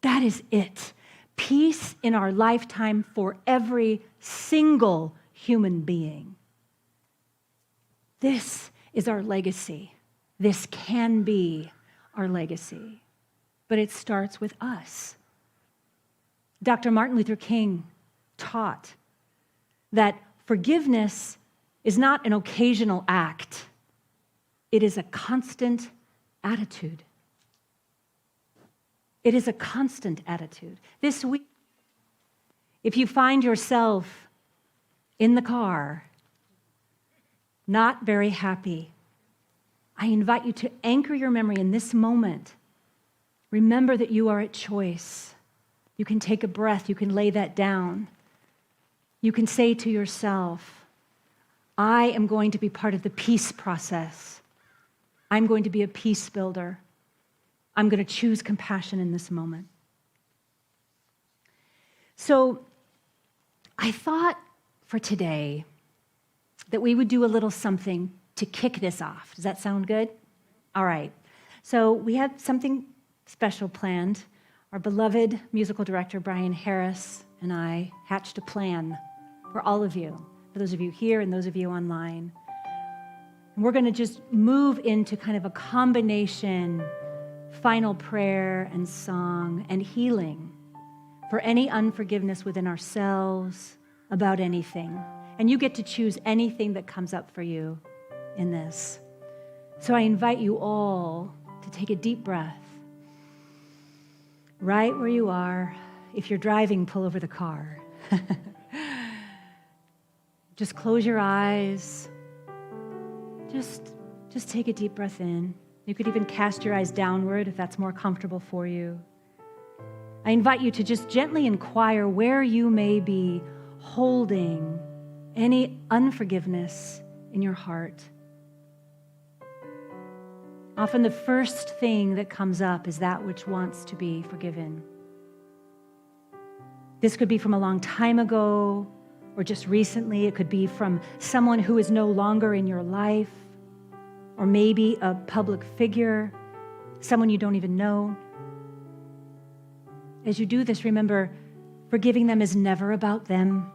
That is it. Peace in our lifetime for every single human being. This is our legacy. This can be our legacy. But it starts with us. Dr. Martin Luther King taught that forgiveness is not an occasional act. It is a constant attitude. It is a constant attitude. This week, if you find yourself in the car, not very happy, I invite you to anchor your memory in this moment. Remember that you are at choice. You can take a breath. You can lay that down. You can say to yourself, I am going to be part of the peace process. I'm going to be a peace builder. I'm going to choose compassion in this moment. So I thought for today that we would do a little something to kick this off. Does that sound good? All right. So we have something special planned. Our beloved musical director, Brian Harris, and I hatched a plan for all of you, for those of you here and those of you online. And we're going to just move into kind of a combination final prayer and song and healing for any unforgiveness within ourselves about anything. And you get to choose anything that comes up for you in this. So I invite you all to take a deep breath. Right where you are. If you're driving, pull over the car. Just close your eyes. Just Just take a deep breath in. You could even cast your eyes downward if that's more comfortable for you. I invite you to just gently inquire where you may be holding any unforgiveness in your heart. Often the first thing that comes up is that which wants to be forgiven. This could be from a long time ago or just recently. It could be from someone who is no longer in your life, or maybe a public figure, someone you don't even know. As you do this, remember, forgiving them is never about them.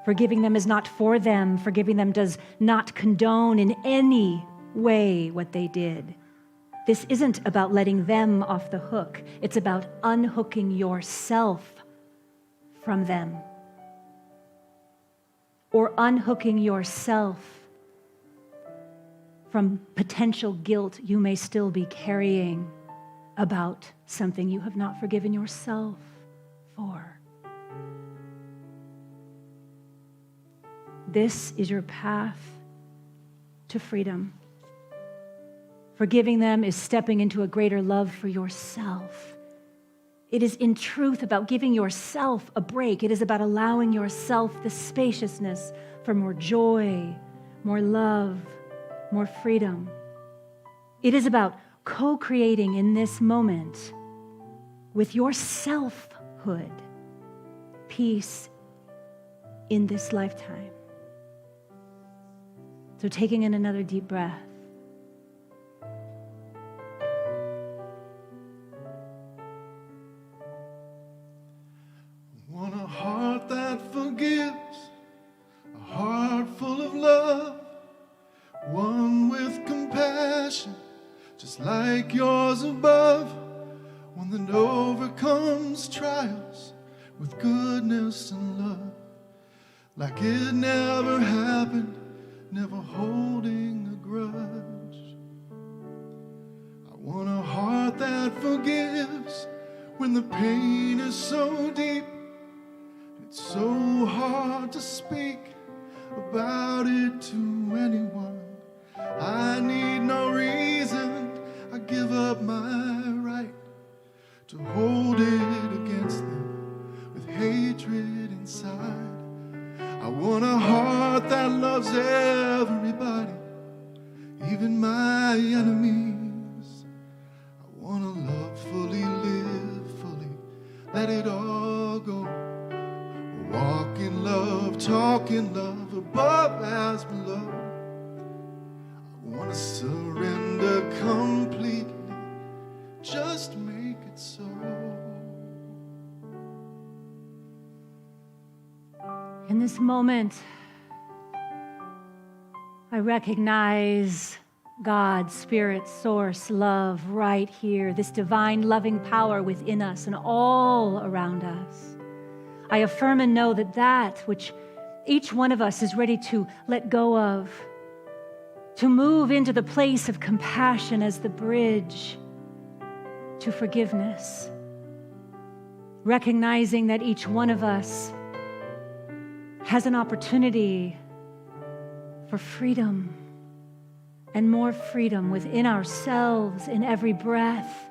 Forgiving them is not for them. Forgiving them does not condone in any way what they did. This isn't about letting them off the hook. It's about unhooking yourself from them, or unhooking yourself from potential guilt you may still be carrying about something you have not forgiven yourself for. This is your path to freedom. Forgiving them is stepping into a greater love for yourself. It is in truth about giving yourself a break. It is about allowing yourself the spaciousness for more joy, more love, more freedom. It is about co-creating in this moment with your selfhood peace in this lifetime. So taking in another deep breath. Want a heart that forgives, a heart full of love, one with compassion, just like yours above, one that overcomes trials with goodness and love, like it never happened, never holding a grudge. I want a heart that forgives when the pain is so deep, it's so hard to speak about it to anyone. I need no reason, I give up my right to hold it against them with hatred inside. I want a heart that loves everybody, even my enemies. I want to love fully, live fully, let it all go. Walk in love, talk in love, above as below. I want to surrender completely, just make it so. In this moment, I recognize God, Spirit, Source, love right here, this divine loving power within us and all around us. I affirm and know that which each one of us is ready to let go of, to move into the place of compassion as the bridge to forgiveness, recognizing that each one of us has an opportunity for freedom and more freedom within ourselves in every breath,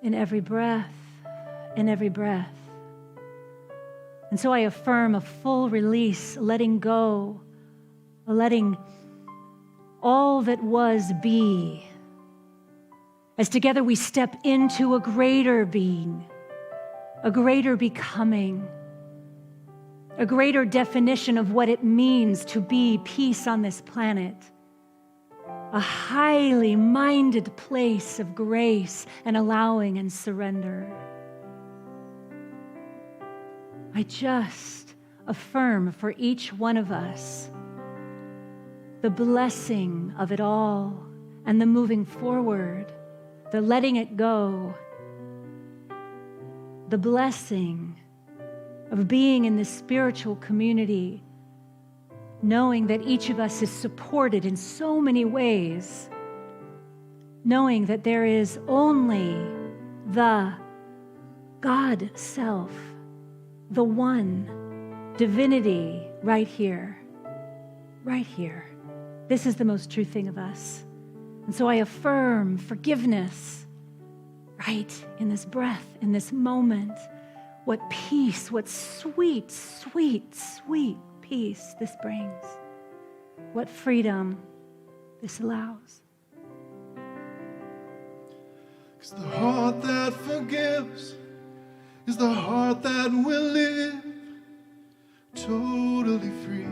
in every breath, in every breath. And so I affirm a full release, letting go, letting all that was be, as together we step into a greater being, a greater becoming, a greater definition of what it means to be peace on this planet, a highly minded place of grace and allowing and surrender. I just affirm for each one of us the blessing of it all and the moving forward, the letting it go, the blessing of being in this spiritual community, knowing that each of us is supported in so many ways, knowing that there is only the God self, the one divinity right here, This is the most true thing of us. And so I affirm forgiveness right in this breath, in this moment. What peace, what sweet, sweet, sweet peace this brings. What freedom this allows. 'Cause the heart that forgives is the heart that will live totally free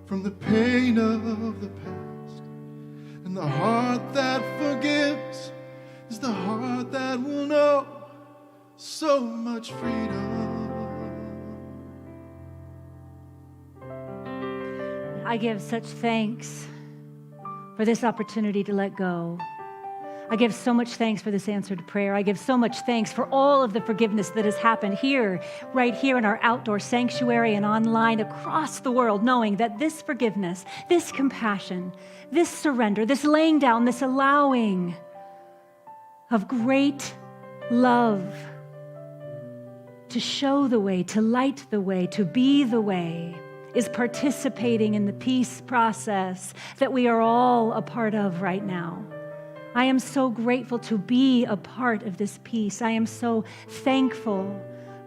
from the pain of the past. And the heart that forgives is the heart that will know so much freedom. I give such thanks for this opportunity to let go. I give so much thanks for this answered prayer. I give so much thanks for all of the forgiveness that has happened here, right here in our outdoor sanctuary and online across the world, knowing that this forgiveness, this compassion, this surrender, this laying down, this allowing of great love to show the way, to light the way, to be the way, is participating in the peace process that we are all a part of right now. I am so grateful to be a part of this peace. I am so thankful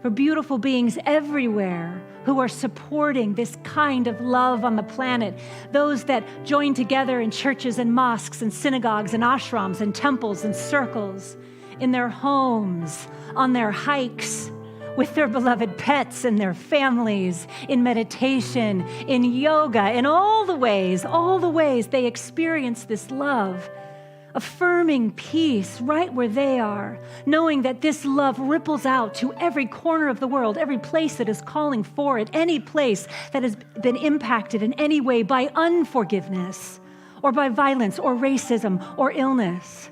for beautiful beings everywhere who are supporting this kind of love on the planet. Those that join together in churches and mosques and synagogues and ashrams and temples and circles, in their homes, on their hikes, with their beloved pets and their families, in meditation, in yoga, in all the ways they experience this love, affirming peace right where they are, knowing that this love ripples out to every corner of the world, every place that is calling for it, any place that has been impacted in any way by unforgiveness or by violence or racism or illness.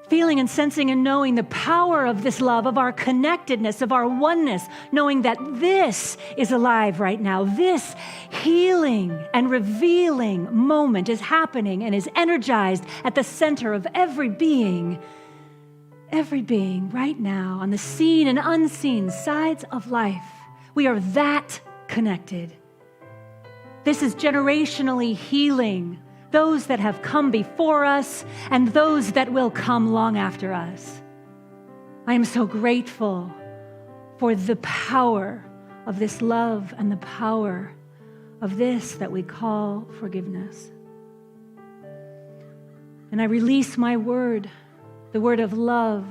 Feeling and sensing and knowing the power of this love, of our connectedness, of our oneness, knowing that this is alive right now. This healing and revealing moment is happening and is energized at the center of every being right now on the seen and unseen sides of life. We are that connected. This is generationally healing those that have come before us and those that will come long after us. I am so grateful for the power of this love and the power of this that we call forgiveness. And I release my word, the word of love,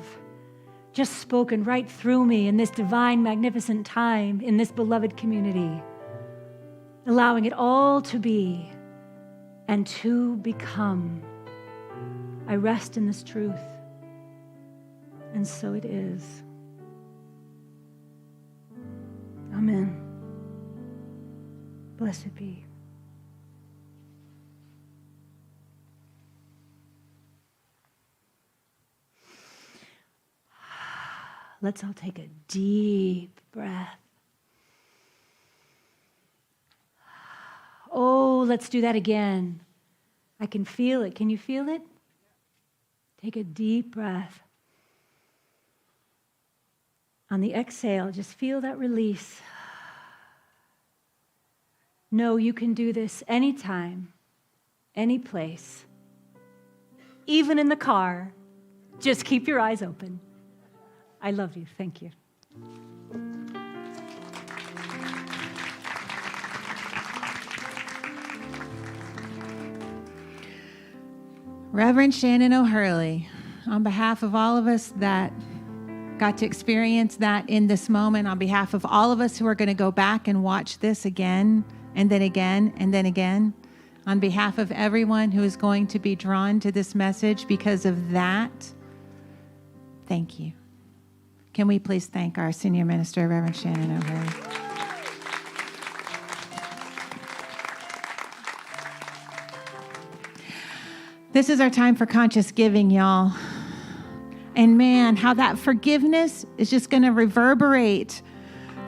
just spoken right through me in this divine, magnificent time, in this beloved community, allowing it all to be and to become. I rest in this truth, and so it is. Amen. Blessed be. Let's all take a deep breath. Oh, let's do that again. I can feel it. Can you feel it? Take a deep breath. On the exhale, just feel that release. Know you can do this anytime, any place, even in the car. Just keep your eyes open. I love you. Thank you. Reverend Shannon O'Hurley, on behalf of all of us that got to experience that in this moment, on behalf of all of us who are going to go back and watch this again, and then again, and then again, on behalf of everyone who is going to be drawn to this message because of that, thank you. Can we please thank our senior minister, Reverend Shannon O'Hurley? This is our time for conscious giving, y'all. And man, how that forgiveness is just going to reverberate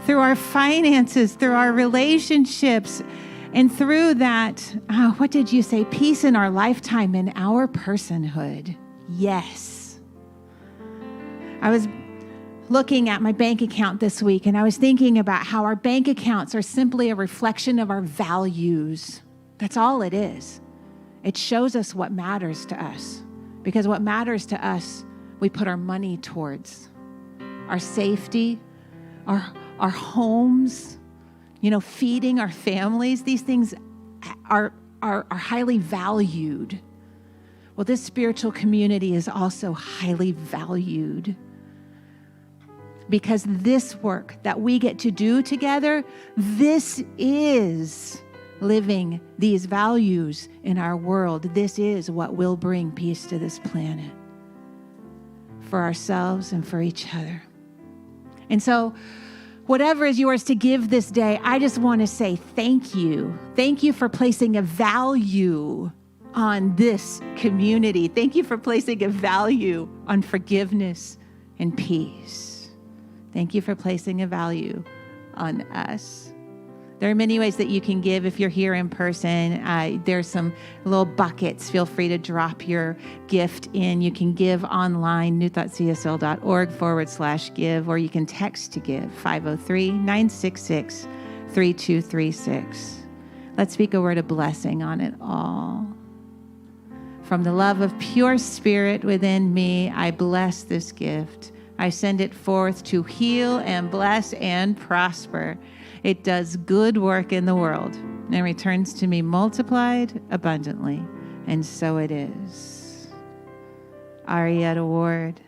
through our finances, through our relationships, and through that, what did you say? Peace in our lifetime, in our personhood. Yes. I was looking at my bank account this week, and I was thinking about how our bank accounts are simply a reflection of our values. That's all it is. It shows us what matters to us, because what matters to us, we put our money towards. Our safety, our homes, feeding our families. These things are highly valued. Well, this spiritual community is also highly valued, because this work that we get to do together, this is living these values in our world. This is what will bring peace to this planet for ourselves and for each other. And so, whatever is yours to give this day, I just want to say thank you. Thank you for placing a value on this community. Thank you for placing a value on forgiveness and peace. Thank you for placing a value on us. There are many ways that you can give if you're here in person. There's some little buckets. Feel free to drop your gift in. You can give online, new.csl.org/give, or you can text to give, 503-966-3236. Let's speak a word of blessing on it all. From the love of pure spirit within me, I bless this gift. I send it forth to heal and bless and prosper. It does good work in the world and returns to me multiplied abundantly. And so it is. Arietta Ward.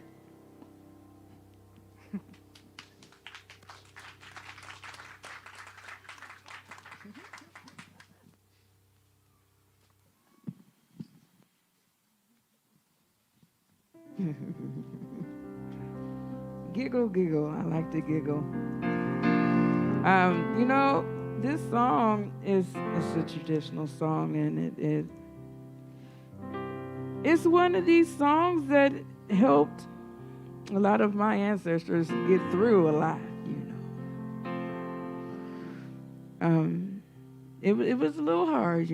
Giggle, giggle. I like to giggle. This song is a traditional song, and it's one of these songs that helped a lot of my ancestors get through a lot. It was a little hard,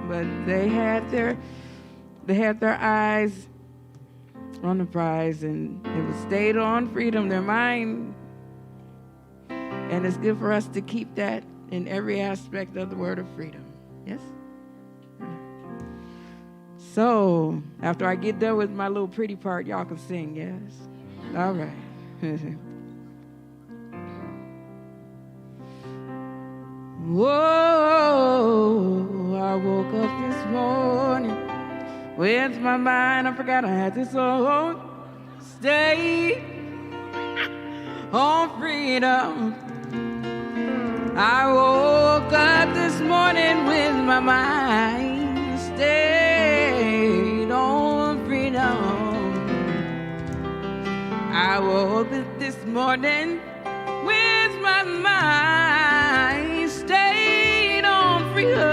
but they had their eyes on the prize, and it was stayed on freedom, their mind. And it's good for us to keep that in every aspect of the word of freedom. Yes? So, after I get done with my little pretty part, y'all can sing, yes? All right. Whoa, I woke up this morning with my mind, I forgot I had this song. Stay on freedom. I woke up this morning with my mind stayed on freedom. I woke up this morning with my mind stayed on freedom.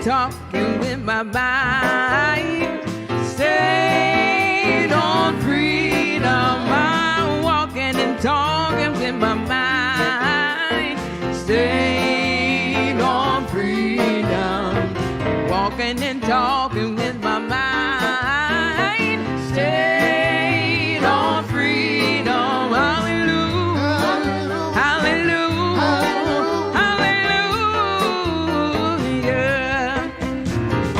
Talking with my mind, stayed on freedom. I'm walking and talking with my mind, stayed on freedom. Walking and talking with my mind, stayed on freedom. Hallelujah, hallelujah, hallelujah.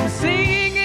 Singing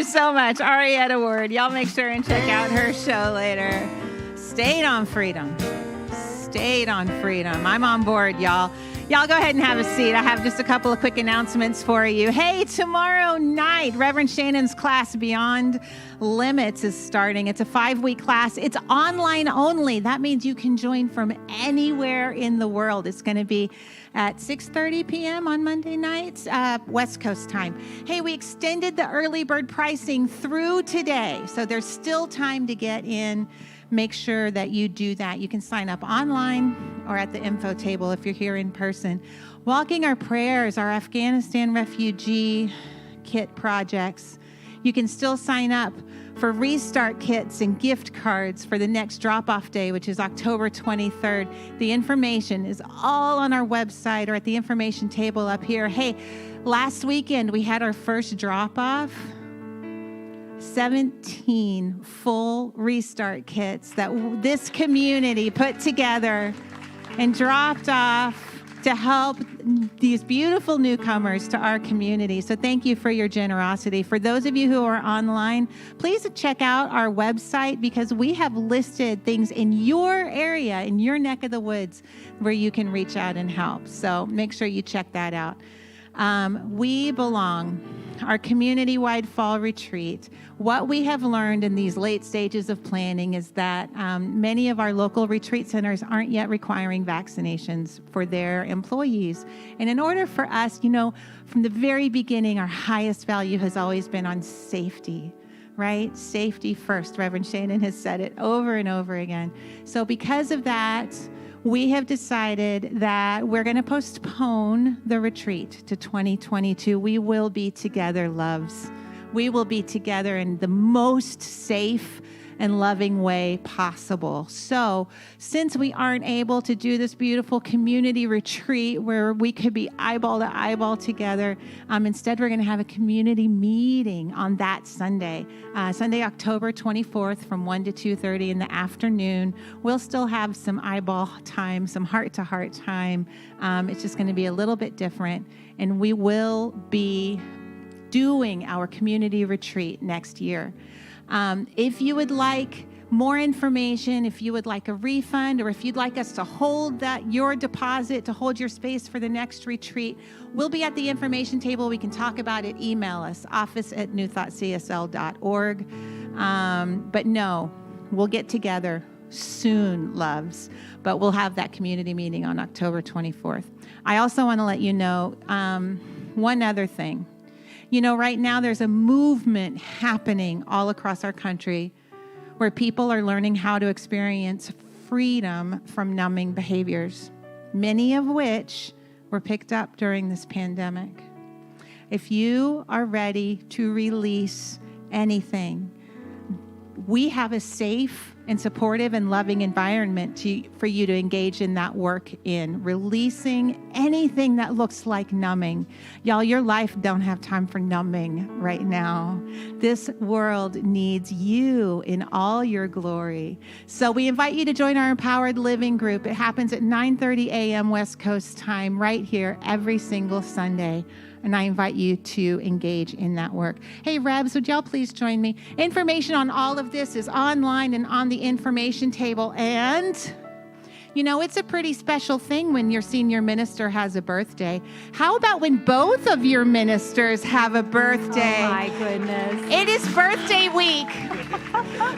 so much. Arietta Ward. Y'all make sure and check out her show later. Stayed on Freedom. Stayed on Freedom. I'm on board, y'all. Y'all go ahead and have a seat. I have just a couple of quick announcements for you. Hey, tomorrow night, Reverend Shannon's class, Beyond Limits, is starting. It's a 5-week class. It's online only. That means you can join from anywhere in the world. It's going to be at 6:30 p.m. on Monday nights, West Coast time. Hey, we extended the early bird pricing through today, so there's still time to get in. Make sure that you do that. You can sign up online or at the info table if you're here in person. Walking Our Prayers, our Afghanistan refugee kit projects. You can still sign up for restart kits and gift cards for the next drop-off day, which is October 23rd. The information is all on our website or at the information table up here. Hey, last weekend we had our first drop-off. 17 full restart kits that this community put together and dropped off to help these beautiful newcomers to our community. So thank you for your generosity. For those of you who are online, please check out our website because we have listed things in your area, in your neck of the woods, where you can reach out and help. So make sure you check that out. We Belong, our community-wide fall retreat. What we have learned in these late stages of planning is that many of our local retreat centers aren't yet requiring vaccinations for their employees. And in order for us, from the very beginning, our highest value has always been on safety, right? Safety first. Reverend Shannon has said it over and over again. So because of that, we have decided that we're going to postpone the retreat to 2022. We will be together, loves. We will be together in the most safe and loving way possible. So since we aren't able to do this beautiful community retreat where we could be eyeball to eyeball together, instead we're going to have a community meeting on that Sunday, Sunday, October 24th from 1 to 2:30 in the afternoon. We'll still have some eyeball time, some heart-to-heart time. It's just going to be a little bit different, and we will be doing our community retreat next year. If you would like more information, if you would like a refund, or if you'd like us to hold your deposit, to hold your space for the next retreat, we'll be at the information table. We can talk about it. Email us, office@newthoughtcsl.org. But no, we'll get together soon, loves. But we'll have that community meeting on October 24th. I also want to let you know one other thing. Right now there's a movement happening all across our country where people are learning how to experience freedom from numbing behaviors, many of which were picked up during this pandemic. If you are ready to release anything, we have a safe and supportive and loving environment for you to engage in that work in, releasing anything that looks like numbing. Y'all, your life don't have time for numbing right now. This world needs you in all your glory. So we invite you to join our Empowered Living group. It happens at 9:30 a.m. West Coast time right here every single Sunday. And I invite you to engage in that work. Hey, Rebs, would y'all please join me? Information on all of this is online and on the information table. And, it's a pretty special thing when your senior minister has a birthday. How about when both of your ministers have a birthday? Oh, my goodness. It is birthday week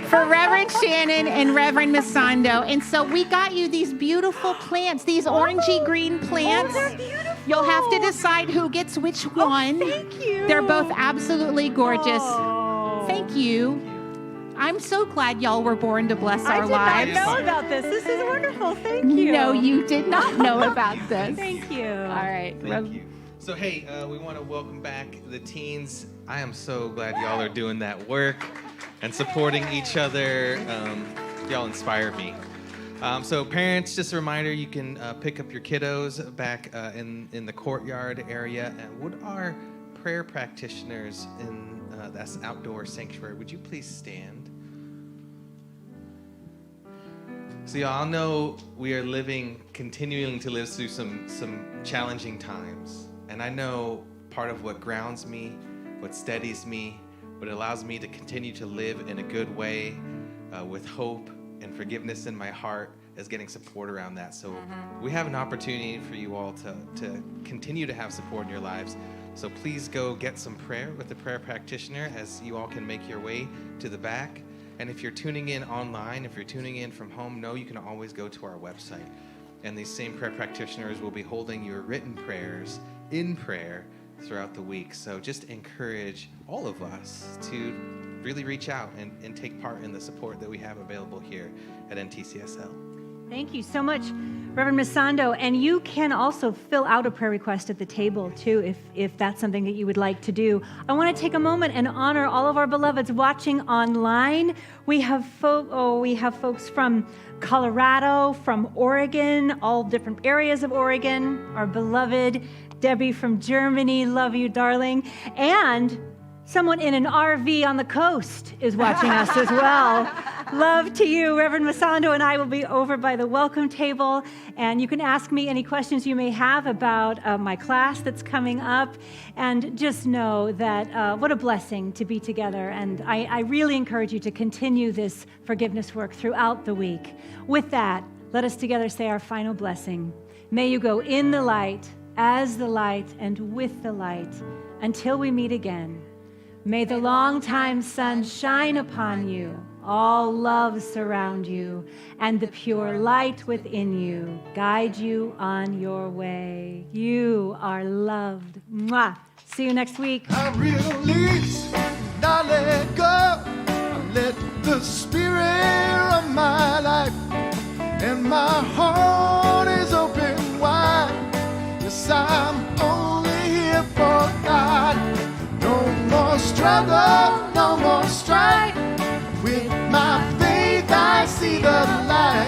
for Reverend Shannon and Reverend Masando. And so we got you these beautiful plants, these orangey green plants. Oh, they're beautiful. You'll have to decide who gets which one. Thank you. They're both absolutely gorgeous. Oh. Thank you. I'm so glad y'all were born to bless our lives. I did not know about this. This is wonderful. Thank you. No, you did not know about this. Thank you. All right. Thank you. So, hey, we want to welcome back the teens. I am so glad y'all are doing that work and supporting each other. Y'all inspire me. So parents, just a reminder, you can pick up your kiddos back in the courtyard area. And would our prayer practitioners in that's outdoor sanctuary, would you please stand? So y'all know we are continuing to live through some challenging times. And I know part of what grounds me, what steadies me, but it allows me to continue to live in a good way with hope and forgiveness in my heart, as getting support around that. So we have an opportunity for you all to continue to have support in your lives. So please go get some prayer with the prayer practitioner as you all can make your way to the back. And if you're tuning in online, if you're tuning in from home, know you can always go to our website. And these same prayer practitioners will be holding your written prayers in prayer throughout the week. So just encourage all of us to really reach out and take part in the support that we have available here at NTCSL. Thank you so much, Reverend Misando. And you can also fill out a prayer request at the table, too, if that's something that you would like to do. I want to take a moment and honor all of our beloveds watching online. We have folks from Colorado, from Oregon, all different areas of Oregon. Our beloved Debbie from Germany, love you, darling. And someone in an RV on the coast is watching us as well. Love to you. Reverend Misando and I will be over by the welcome table, and you can ask me any questions you may have about my class that's coming up. And just know that what a blessing to be together. And I really encourage you to continue this forgiveness work throughout the week. With that, let us together say our final blessing. May you go in the light, as the light, and with the light, until we meet again. May the long-time sun shine upon you, all love surround you, and the pure light within you guide you on your way. You are loved. Mwah. See you next week. I release, I let go. I let the spirit of my life, and my heart is open wide. Yes, I'm only here for God. No more struggle, no more strife. With my faith, I see the light.